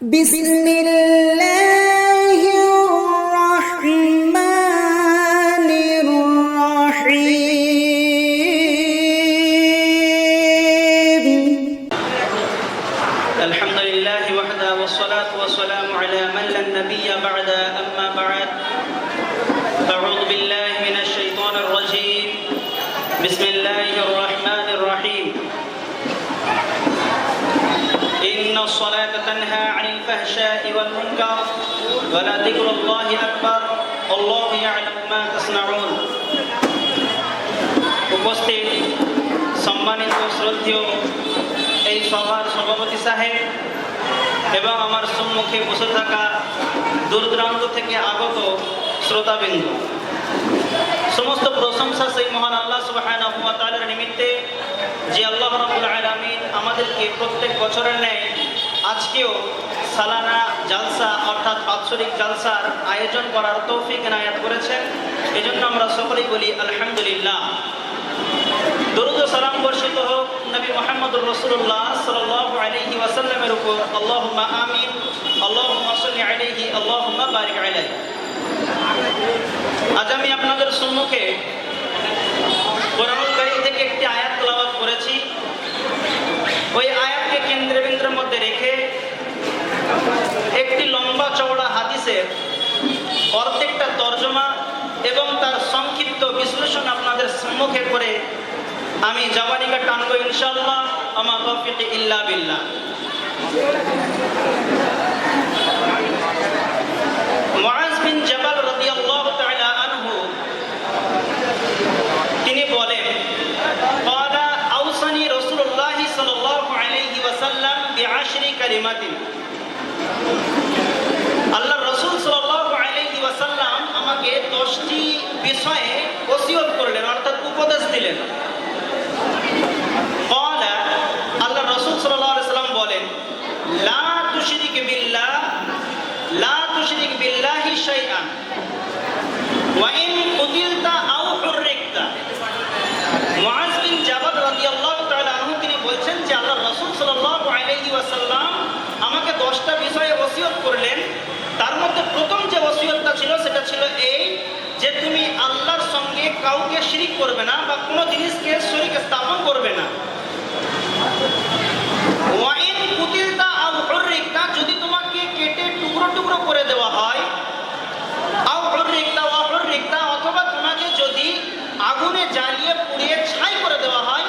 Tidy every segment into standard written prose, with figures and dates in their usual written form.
বিসমিল্লাহির রহমানির রহিম। আলহামদুলিল্লাহি ওয়াহদা ওয়াসসালাতু ওয়াসসালামু আলা মান লা নাবিয়্যা বা'দা আম্মা বা'দ আউযু বিল্লাহি মিনাশ শাইতানির রাজীম বিসমিল্লাহির রহমানির রহিম ইন্নাস সালাতা তানহা আনিল ফাহশাই ওয়াল মুনকার ওয়া লা যিকরুল্লাহি আকবার আল্লাহু ইয়া'লামু মা তাসনাউন। উপস্থিত সম্মানিত শ্রদ্ধেয় এই সভার সভাপতি সাহেব এবং আমার সম্মুখে বসে থাকা দূর দূরান্ত থেকে আগত শ্রোতাবৃন্দ, সমস্ত প্রশংসা সেই মহান আল্লাহ সুবহানাহু ওয়া তাআলার নিমিত্তে, যে আল্লাহ রাব্বুল আলামিন আমাদেরকে প্রত্যেক বছরের ন্যায় আজকেও সালানা জালসা অর্থাৎ বাৎসরিক জালসার আয়োজন করার তৌফিক এনায়েত করেছেন। এজন্য আমরা সকলেই বলি আলহামদুলিল্লাহ। দরুদ ও সালাম বর্ষিত হোক নবী মুহাম্মদুর রাসূলুল্লাহ সাল্লাল্লাহু আলাইহি ওয়াসাল্লামের উপর। আল্লাহুম্মা আমিন, আল্লাহুম্মা সাল্লি আলাইহি, আল্লাহুম্মা বারিক আলাইহি। আজ আমি আপনাদের সম্মুখে কোরআনুল কারীম থেকে একটি আয়াত তেলাওয়াত করেছি। ওই আয়াতকে কেন্দ্রের মধ্যে রেখে একটি লম্বা চওড়া হাদিসের প্রত্যেকটা তরজমা এবং তার সংক্ষিপ্ত বিশ্লেষণ আপনাদের সম্মুখে করে আমি জাবানিকা টানবো ইনশাআল্লাহ। আমা তাওফীক ইল্লা বিল্লাহ। মুআজ বিন জাবাল রাদিয়াল্লাহু তাআলা আনহু তিনি বলেন, ক্বালা আওসানি রাসূলুল্লাহ সাল্লাল্লাহু আলাইহি ওয়াসাল্লাম বিআশরি কালিমাতিন। আল্লাহর রাসূল সাল্লাল্লাহু আলাইহি ওয়াসাল্লাম আমাকে 10টি বিষয়ে ওসিয়ত করলেন, অর্থাৎ উপদেশ দিলেন। ক্বালা, আল্লাহর রাসূল সাল্লাল্লাহু আলাইহি ওয়াসাল্লাম বলেন, লা তুশরিক বিল্লাহ, লা তুশরিক বিল্লাহি শাইআন ওয়া ইন কুতিলতা আও হুররিকতা। মুআজ বিন জাবাল রাদিয়াল্লাহু তাআলা আনহু তিনি বলছেন যে আল্লাহর রাসূল সাল্লাল্লাহু আলাইহি ওয়াসাল্লাম আমাকে 10টা বিষয়ে ওসিয়ত করলেন। তার মধ্যে প্রথম যে ওসিয়তটা ছিল সেটা ছিল এই যে তুমি আল্লাহর সঙ্গে কাউকে শিরিক করবে না বা কোনো জিনিসকে শরীক স্থাপন করবে না। ওয়া ইন কুতিলতা আও হুররিকতা, যদি তোমাকে কেটে টুকরো টুকরো করে দেওয়া হয়, আও হুররিকতা ওয়া হুররিকতা, অথবা তোমাকে যদি আগুনে জ্বালিয়ে পুড়িয়ে ছাই করে দেওয়া হয়,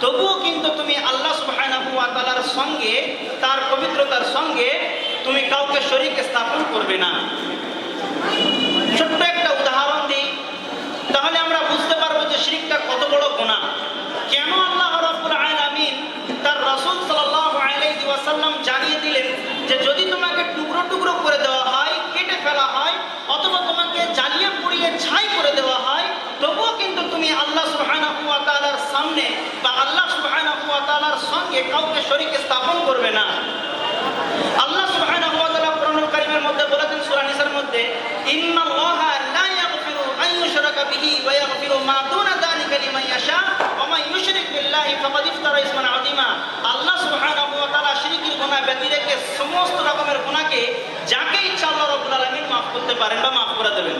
তবুও কিন্তু তুমি আল্লাহ সুবহানাহু ওয়া তাআলার সঙ্গে, তার পবিত্রতার সঙ্গে তুমি কাউকে শরীক স্থাপন করবে না। ছোট্ট একটা উদাহরণ দিই, তাহলে আমরা বুঝতে পারবো যে শিরকটা কত বড় গুনাহ। কেন আল্লাহ রাব্বুল আলামিন তার রাসূল সাল্লাল্লাহু আলাইহি ওয়াসাল্লাম জানিয়ে দিলেন যে যদি তোমাকে টুকরো টুকরো করে দেওয়া হয়, কেটে ফেলা হয়, অথবা তোমাকে জ্বালিয়ে পুড়িয়ে ছাই করে দেওয়া হয়, তবুও কিন্তু তুমি আল্লাহ সুবহানাহু ওয়া তাআলার সামনে বা আল্লাহ সুবহানাহু ওয়া তাআলার সঙ্গে কাউকে শরীক স্থাপন করবে না। আল্লাহ সুবহানাহু ওয়া তাআলা কোরআনুল কারীমের মধ্যে বলেছেন সূরা নিসার মধ্যে, ইন্নাল্লাহা লা ইয়াগফিরু আন ইউশরাকা বিহি ওয়া ইয়াগফিরু মা দুনা যালিকা লিমান ইয়াশা ওয়া মান ইউশরিক বিল্লাহি ফাকাদ ইফতারা ইসমান আযীমা। আল্লাহ সুবহানাহু ওয়া তাআলা শিরকের গুনাহ ব্যতীত রেখে সমস্ত রকমের গুনাহকে যাকে ইচ্ছা আল্লাহ রাব্বুল আলামিন maaf করতে পারেন বা maaf করে দেবেন।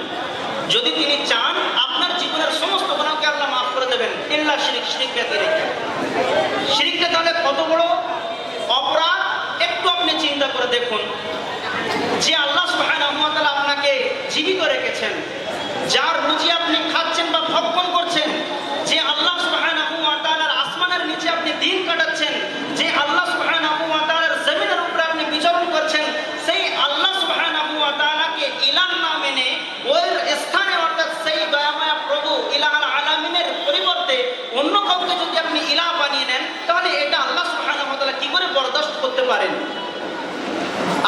যদি তিনি চান আপনার জীবনের সমস্ত গুনাহকে আল্লাহ maaf করে দেবেন, ইল্লা শিরক, শিরক ব্যতীত রেখে। শিরকটা তাহলে কত বড় অপরাধ একটু আপনি চিন্তা করে দেখুন। যে আল্লাহ সুবহানাহু ওয়া তাআলা আপনাকে জীবিত রেখেছেন, যার রুজি আপনি খাচ্ছেন বা ভক্ষণ করছেন, যে আল্লাহ সুবহানাহু ওয়া তাআলার আসমানের নিচে আপনি দিন কাটাচ্ছেন, যে আল্লাহ সুবহানাহু ওয়া তাআলার জমিনের উপরে আপনি বিচরণ করছেন, সেই আল্লাহ সুবহানাহু ওয়া তাআলাকে ইলাহ না মেনে ওই স্থানে, অর্থাৎ সেই দয়াময় প্রভু ইলাহুল আলামিনের পরিবর্তে অন্য কাউকে যদি আপনি ইলাহ বানিয়ে নেন, তাহলে এটা আল্লাহ সুবহানাহু ওয়া তাআলা কি করে বরদাস্ত করতে পারেন?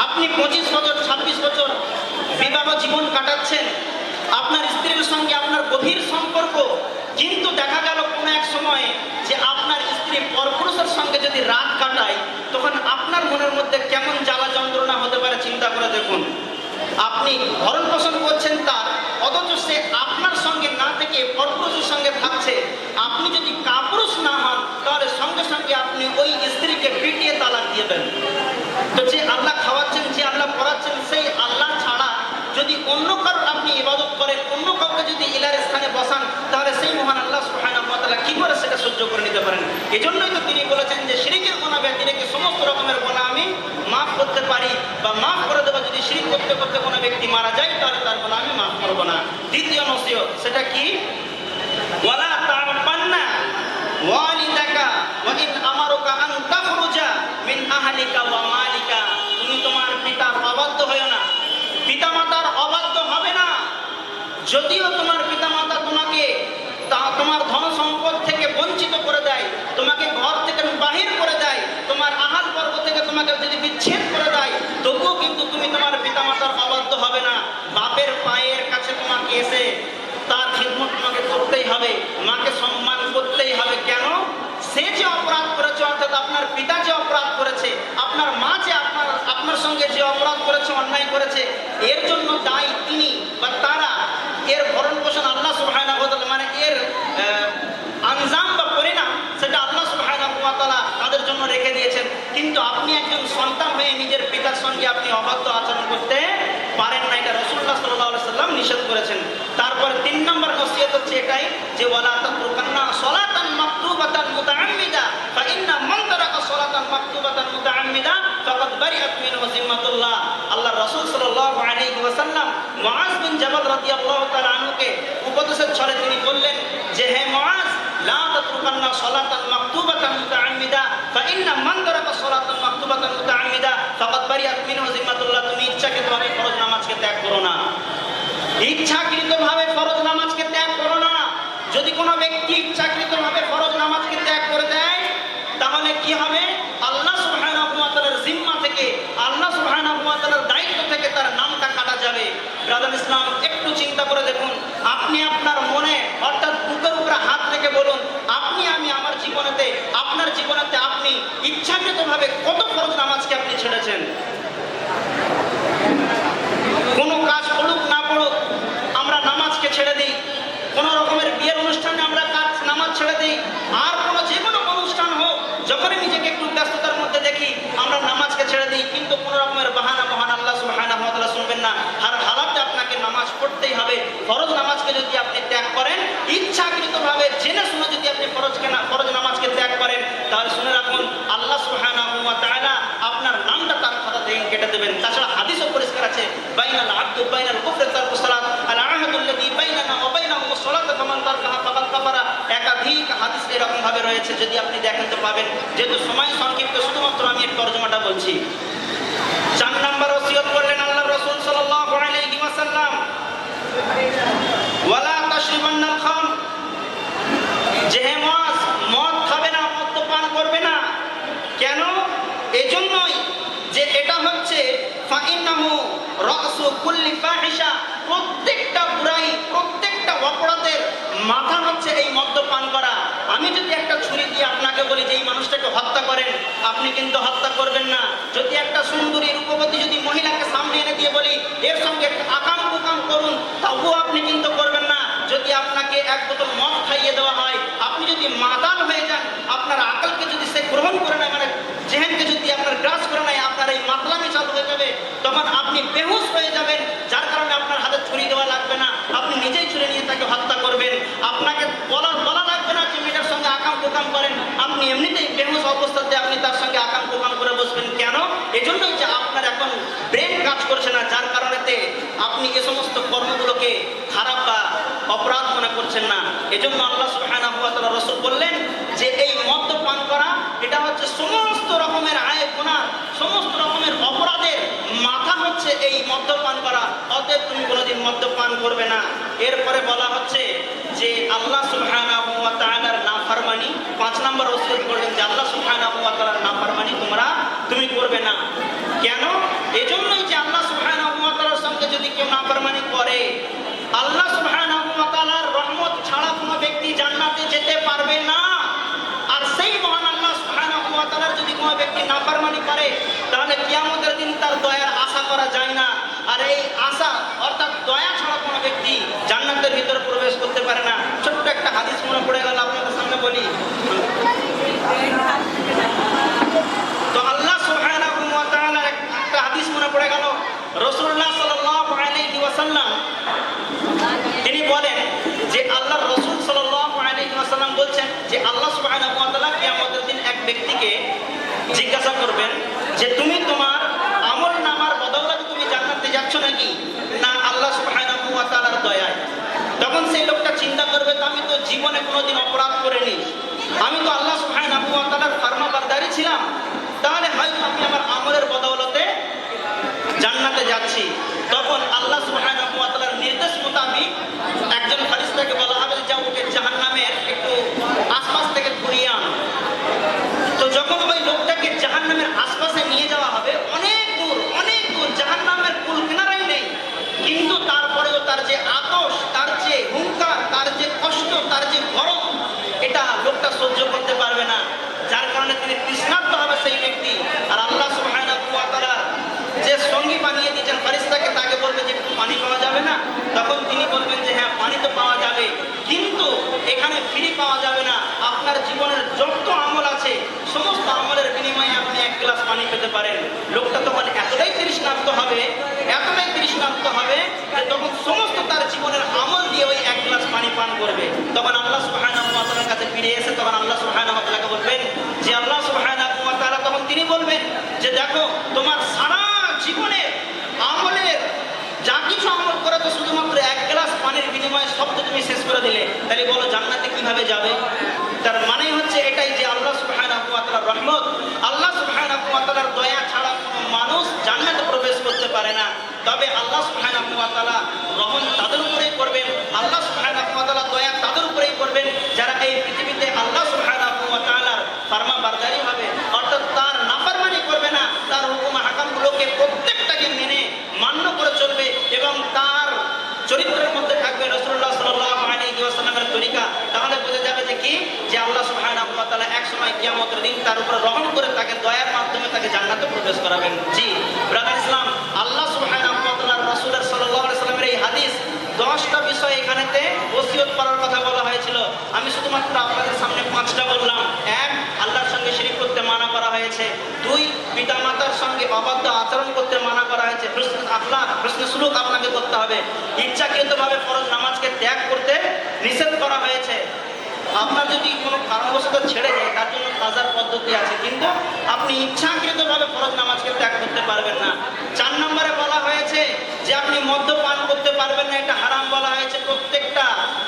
আপনি 25 বছর 26 বছর বিবাহ জীবন কাটাচ্ছেন, আপনার স্ত্রীর সঙ্গে আপনার গভীর সম্পর্ক, কিন্তু দেখা গেল কোনো এক সময়ে যে আপনার স্ত্রী পরপুরুষের সঙ্গে যদি রাত কাটায়, তখন আপনার মনের মধ্যে কেমন জ্বালা যন্ত্রণা হতে পারে চিন্তা করে দেখুন। আপনি ভরণ পোষণ করছেন তার, অথচ সে আপনার সঙ্গে না থেকে পরপুরুষের সঙ্গে থাকছে। আপনি যদি কাপুরুষ না হন, তাহলে সঙ্গে সঙ্গে আপনি ওই স্ত্রীকে পিটিয়ে তালাক দিয়ে দেন। তো যে আল্লাহ খাওয়াচ্ছেন, বসান, তাহলে সেই মহান আল্লাহ সুবহানাহু ওয়া তাআলা কি করে সেটা সহ্য করে নিতে পারেন? এজন্যই তো তিনি বলেছেন যে শিরকের গুনাহ ব্যতি রেখে সমস্ত রকমের গুনাহ আমি মাফ করতে পারি বা মাফ করে দেবো। যদি শিরক করতে করতে কোনো ব্যক্তি মারা যায় তাহলে তার গুনাহ আমি মাফ করব না। দ্বিতীয় নসিহত সেটা কি? ওয়ালা তা'বান্না ওয়ালিদাকা ওয়া ইন আমারুকা আন তাখরুজা মিন আহলিকা ওয়া মালিকা। তুমি তোমার পিতার অবাধ্য হয়ো না, পিতামাতার অবাধ্য হবে না। যদিও তোমার পিতামাতা তোমাকে তোমার ধন সম্পদ থেকে বঞ্চিত করে দেয়, তোমাকে ঘর থেকে বাহির করে দেয়, তোমার আহাল বর্গ থেকে তোমাকে যদি বিচ্ছেদ করে দেয়, তবুও কিন্তু তুমি তোমার পিতামাতার অবাধ্য হবে না। বাপের পায়ের কাছে তোমাকে এসে তার খিদমত তোমাকে করতেই হবে, মাকে সম্মান করতেই হবে। কেন? সে যে অপরাধ করেছে, অর্থাৎ আপনার পিতা যে অপরাধ করেছে, আপনার মা যে আপনার সঙ্গে যে অপরাধ করেছে, অন্যায় করেছে, এর জন্য দায়ী তিনি বা তারা। এর ভরণ পোষণ আল্লাহ সুবহানাহু ওয়া তাআলা, মানে এর আনজাম বা পরিণাম সেটা আল্লাহ সুবহানাহু ওয়া তাআলা তাদের জন্য রেখে দিয়েছেন। কিন্তু আপনি একজন সন্তান হয়ে নিজের পিতার সঙ্গে আপনি অবাধ্য আচরণ করতে পারেন না, এটা রাসূলুল্লাহ সাল্লাল্লাহু আলাইহি সাল্লাম নিষেধ করেছেন। তারপরে 3 নম্বর নসিহত হচ্ছে এটাই যে ওয়ালা তাতরুকান্না সালাতান মাকতুবাতান মুতাআম্মিদা ফা ইন্না মান তারাকা সালাতান মাকতুবাতান মুতাআম্মিদা ফাকাদ বারিআত মিনহু জিম্মাতুল্লাহ। আল্লাহর রাসূল সাল্লাল্লাহু আলাইহি ওয়াসাল্লাম মুআজ বিন জাবাল রাদিয়াল্লাহু তাআলা আনহুকে উপদেশের ছলে তিনি বললেন যে হে মুআজ, লা তাতরুকান্না সালাতান মাকতুবাতান মুতাআম্মিদা ফা ইন্না মান তারাকা সালাতান মাকতুবাতান মুতাআম্মিদা ফাকাদ বারিআত মিনহু জিম্মাতুল্লাহ। তুমি ইচ্ছাকৃতভাবে ফরজ নামাজকে ত্যাগ করো না, ইচ্ছাকৃতভাবে ফরজ নামাজকে ত্যাগ করো না। যদি কোনো ব্যক্তি ইচ্ছাকৃতভাবে ফরজ নামাজকে ত্যাগ করে দেয় তাহলে কি হবে? আল্লাহ সুবহানাহু ওয়া তাআলার জিম্মা থেকে, আল্লাহ সুবহানাহু ওয়া তাআলার দায়িত্ব থেকে তার নামটা কাটা যাবে। ব্রাদার ইসলাম, একটু চিন্তা করে দেখুন, আপনি আপনার মনে অর্থাৎ বুকের উপরে হাত রেখে বলুন, আমি আমার জীবনেতে, আপনার জীবনেতে আপনি ইচ্ছাকৃতভাবে কত ফরজ নামাজকে আপনি ছেড়েছেন? কোনো কাজ পড়ুক না পড়ুক আমরা নামাজকে ছেড়ে দিই, কোনো রকমের বিয়ের অনুষ্ঠানে আমরা নামাজ ছেড়ে দিই, আর কোনো যে কোনো অনুষ্ঠান হোক, যখনই নিজেকে একটু ব্যস্ততার মধ্যে দেখি আমরা নামাজকে ছেড়ে দিই। কিন্তু কোনো রকমের বাহানা মহান আল্লাহ সুবহানাহু ওয়া তাআলা শুনবেন না। আর হালাতে আপনাকে নামাজ পড়তেই হবে। ফরজ নামাজকে যদি আপনি ত্যাগ করেন, ইচ্ছাকৃতভাবে জেনে শুনে যদি আপনি ফরজ নামাজকে ত্যাগ করেন, তাহলে শুনে রাখুন আল্লাহ সুবহানাহু ওয়া তাআলা আপনার নামটা তার খাতা থেকে কেটে দেবেন। তাছাড়া হাদিসও পরিষ্কার আছে, বাইনাল আবদু বাইনাল কুফরি তারকুস সালাত আল আহাদুল্লাযী বাইনানা ওয়া বাইনাহুমুস সালাত ফামান তারকাহা ফাকাদ কাফারা। একাধিক হাদিস এরকম ভাবে রয়েছে, যদি আপনি দেখেন তো পাবেন। যেহেতু সময় সংক্ষিপ্ত, শুধুমাত্র আমি এর তরজমাটা বলছি। 4 নম্বর ওসিয়ত করলেন আল্লাহর রাসূল সাল্লাল্লাহু আলাইহি ওয়াসাল্লাম, ওয়ালা তাশরিবান্নাল খাম, যে হে মুআজ, মদ খাবে না, মদ্যপান করবে না। কেন? এজন্যই যে এটা হচ্ছে ফাইন্নাহু রাসু কুল্লি ফাহিশা, প্রত্যেকটা বুরাই, প্রত্যেকটা অপরাধের মাথা হচ্ছে এই মদ্যপান করা। আমি যদি একটা ছুরি দিয়ে আপনাকে বলি যে এই মানুষটাকে হত্যা করেন, আপনি কিন্তু হত্যা করবেন না। যদি একটা সুন্দরী রূপবতী যদি মহিলাকে সামনে এনে দিয়ে বলি এর সঙ্গে আকাম কুকাম করুন, তবুও আপনি কিন্তু করবেন না। যদি আপনাকে এক বোতল মদ খাইয়ে দেওয়া হয়, আপনি যদি মাতাল হয়ে যান, আপনার আকলকে যদি সে গ্রহণ করে নেয়, মানে জেহেনকে যদি আপনার গ্রাস করে নেয়, আপনার এই মাতলামি চালু হয়ে যাবে, তখন আপনি বেহুশ হয়ে যাবেন, যার কারণে আপনার হাতে ছুরি দেওয়া লাগবে না, আপনি নিজেই ছুরি নিয়ে তাকে হত্যা করবেন। আপনাকে বলা লাগবে না যে মেয়েটার সঙ্গে আকাম কুকাম করেন, আপনি এমনিতেই বেহুশ অবস্থাতে আপনি তার সঙ্গে আকাম কুকাম করে বসবেন। কেন? এজন্যই যে আপনার এখন ব্রেন কাজ করছে না, যার কারণেতে আপনি এ সমস্ত কর্মগুলোকে খারাপ বা অপরাধ মনে করছেন না। এজন্য আল্লাহ সুবহানাহু ওয়া তাআলা রাসূল বললেন যে এই মদ্যপান করা এটা হচ্ছে সমস্ত রকমের আয় গুনাহ, সমস্ত রকমের অপরাধের মাথা হচ্ছে এই মদ্যপান করা। অতএব তুমি কোনোদিন মদ্যপান করবে না। এরপরে বলা হচ্ছে যে আল্লাহ সুবহানাহু ওয়া তাআলার নাফরমানি, 5 নম্বর ওসিয়ত করলেন যে আল্লাহ সুবহানাহু ওয়া তাআলার নাফরমানি তুমি করবে না। কেন? এজন্যই যে আল্লাহ সুবহানাহু ওয়া তাআলার সঙ্গে যদি কেউ নাফরমানি করে, আল্লাহ সুবহানাহু ওয়া তাআলার রহমত ছাড়া কোনো ব্যক্তি জান্নাতে যেতে পারবে না। আর সেই মহান আল্লাহ সুবহানাহু ওয়া তাআলার যদি কোনো ব্যক্তি নাফরমানি করে, তাহলে কিয়ামতের দিন তার দয়ার আশা করা যায় না। আর এই আশা অর্থাৎ দয়া ছাড়া কোনো ব্যক্তি জান্নাতের ভিতরে প্রবেশ করতে পারে না। ছোট্ট একটা হাদিস মনে পড়ে গেল, আপনাদের সামনে বলি। তো আল্লাহ সুবহানাহু ওয়া তাআলার একটা হাদিস মনে পড়ে গেল। রাসূলুল্লাহ সাল্লাল্লাহু আলাইহি ওয়াসাল্লাম তিনি বলেন যে আল্লাহর করবেন যে তুমি তোমার আমল নামার বদৌলতে তুমি জান্নাতে যাচ্ছ নাকি না আল্লাহ সুবহানাহু ওয়া তাআলার দয়ায়। তখন সেই লোকটা চিন্তা করবে তো আমি তো জীবনে কোনোদিন অপরাধ করিনি, আমি তো আল্লাহ সুবহানাহু ওয়া তাআলার ফরমাবরদারি ছিলাম, তাহলে হয়তো আমি আমার আমলের বদৌলতে জান্নাতে যাচ্ছি। তখন আল্লাহ সুবহানাহু ওয়া তাআলার নির্দেশ মোতাবেক একজন ফেরেশতাকে বলা হবে যে ওকে জাহান্নামের একটু আশপাশ থেকে ঘুরিয়ে আনো। তো যখন ওই লোকটাকে জাহান্নামের আশপাশে নিয়ে যাওয়া হবে, অনেক দূর জাহান্নামের কুল কিনারাই নেই, কিন্তু তারপরেও তার যে আতশ, তার যে হুঙ্কার, তার যে কষ্ট, তার যে গরম, এটা লোকটা সহ্য করতে পারবে না, যার কারণে তিনি তৃষ্ণার্ত হবে সেই ব্যক্তি। আর আল্লাহ সুবহানাহু ওয়া তাআলা যে সঙ্গী বানিয়ে দিয়েছেন ফেরেশতাকে, তাকে বলবে যে একটু পানি পাওয়া যাবে না, তখন তিনি বলবেন যে হ্যাঁ পানি তো পাওয়া যাবে, কিন্তু এখানে ফ্রি পাওয়া যাবে না, আপনার জীবনের যত আমল আছে সমস্ত আমলের বিনিময়ে আপনি এক গ্লাস পানি পেতে পারেন। লোকটা তখন এতটাই তৃষ্ণার্ত হবে যে তখন সমস্ত তার জীবনের আমল দিয়ে ওই এক গ্লাস পানি পান করবে। তখন আল্লাহ সুবহানাহু ওয়া তাআলার কাছে ফিরে এসে তখন আল্লাহ সুবহানাহু ওয়া তাআলাকে বলবেন যে আল্লাহ সুবহানাহু ওয়া তাআলা, তখন তিনি বলবেন যে দেখো তোমার সারা জীবনের আমলের যা কিছু আমল করেছো শুধুমাত্র এক গ্লাস পানির বিনিময়ে সব তো তুমি শেষ করে দিলে, তাহলে বলো জান্নাতে কিভাবে যাবে? তার মানে হচ্ছে এটাই যে আল্লাহ সুবহানাহু ওয়া তাআলার রহমত, আল্লাহ সুবহানাহু ওয়া তাআলার দয়া ছাড়া কোনো মানুষ জান্নাতে প্রবেশ করতে পারে না। তবে আল্লাহ সুবহানাহু ওয়া তাআলা রহম তাদের উপরেই করবেন, আল্লাহ সুবহানাহু ওয়া তাআলা দয়া তাদের উপরেই করবেন যারা এই পৃথিবীতে আল্লাহ সুবহানাহু ওয়া তাআলার ফরমাবরদারি হবে, অর্থাৎ তার নাফরমানি করবে না, তার হুকুম হাকামগুলোকে প্রত্যেকটাকে মেনে মান্য করে চলবে এবং তার চরিত্রের মধ্যে থাকবে রাসূলুল্লাহ সাল্লাল্লাহু আলাইহি ওয়াসাল্লামের তরিকা। তাহলে বোঝা যাবে যে কি যে আল্লাহ সুবহানাহু ওয়া তাআলা এক সময় কিয়ামতের দিন তার উপর রহম করে তাকে দয়ার মাধ্যমে তাকে জান্নাতে প্রবেশ করাবেন। জি ব্রাদার ইসলাম, আল্লাহ সুবহানাহু ওয়া তাআলার রাসূল সাল্লাল্লাহু আলাইহি ওয়াসাল্লামের এই হাদিস 10টা বিষয় এখানেতে ওসিয়ত করার কথা বলা হয়েছিল, আমি শুধুমাত্র আপনাদের সামনে 5টা বললাম। 1, আল্লাহর সঙ্গে শিরক করতে মানা করা হয়েছে। 2, পিতামাতার সঙ্গে অবাধ্য আচরণ করতে মানা করা হয়েছে, হুসনুল আখলাক, হুসনুল সুলুক আপনাকে করতে হবে। ইচ্ছাকৃতভাবে ফরজ নামাজকে ত্যাগ করতে নিষেধ করা হয়েছে। আপনার যদি কোনো কারণবশত ছেড়ে যায় তার জন্য কাজার পদ্ধতি আছে, কিন্তু আপনি ইচ্ছাকৃতভাবে ফরজ নামাজকে ত্যাগ করতে পারবেন না। 4 নম্বরে বলা হয়েছে যে আপনি মদ্যপান করতে পারবেন না, এটা হারাম বলা হয়েছে, প্রত্যেকটা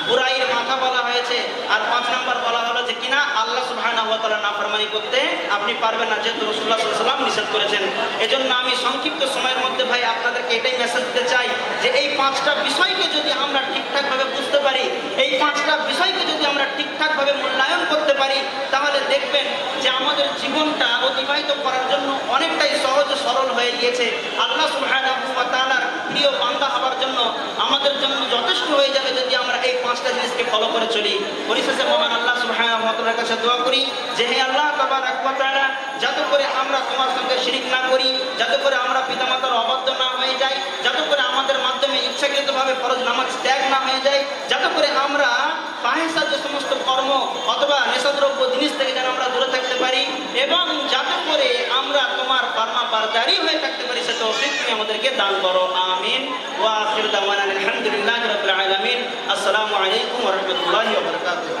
বুরাইয়ের মাথা বলা হয়েছে। আর 5 নম্বর বলা হলো যে কিনা আল্লাহ সুবহানাহু ওয়া তাআলার নাফরমানি করতে আপনি পারবেন না, যেহেতু রাসূলুল্লাহ সাল্লাল্লাহু আলাইহি ওয়াসাল্লাম নিষেধ করেছেন। এজন্য আমি সংক্ষিপ্ত সময়ের মধ্যে ভাই আপনাদেরকে এটাই মেসেজ দিতে চাই যে এই 5টা বিষয়কে যদি আমরা ঠিকঠাকভাবে বুঝতে পারি, এই 5টা বিষয়কে যদি আমরা ঠিকঠাকভাবে মূল্যায়ন করতে পারি, তাহলে দেখবেন যে আমাদের জীবনটা অতিবাহিত করার জন্য অনেকটাই সহজ সরল হয়ে গিয়েছে। আল্লাহ সুবহানাহু ওয়া তাআলার প্রিয় বান্দা হওয়ার জন্য আমাদের জন্য যথেষ্ট হয়ে যাবে যদি আমরা এই 5টা জিনিসকে ফলো করে চলি। পরিশেষে মহান আল্লাহ সুবহানাহু ওয়া তাআলার কাছে দোয়া করি যে হে আল্লাহ তাবারাক ওয়া তাআলা, যাতে করে আমরা তোমার সঙ্গে শিরক না করি, যাতে করে আমরা পিতামাতার অবাধ্য না হয়ে যাই, যাতে করে আমাদের মাধ্যমে ইচ্ছাকৃতভাবে ফরজ নামাজ ত্যাগ না হয়ে যায়, যাতে করে আমরা ফাহিশা যে সমস্ত কর্ম অথবা নেশাদ্রব্য জিনিস থেকে যেন আমরা দূরে থাকতে পারি, এবং যাতে করে আমরা তোমার ফরমাবরদারি হয়ে থাকতে পারি, সে তৌফিক তুমি আমাদেরকে দান করো। আমিন। ওয়া আখিরু দাওয়ানা আলহামদুলিল্লাহি রাব্বিল আলামিন। আসসালামু আলাইকুম ওয়া রাহমাতুল্লাহি ওয়া বারাকাতুহু।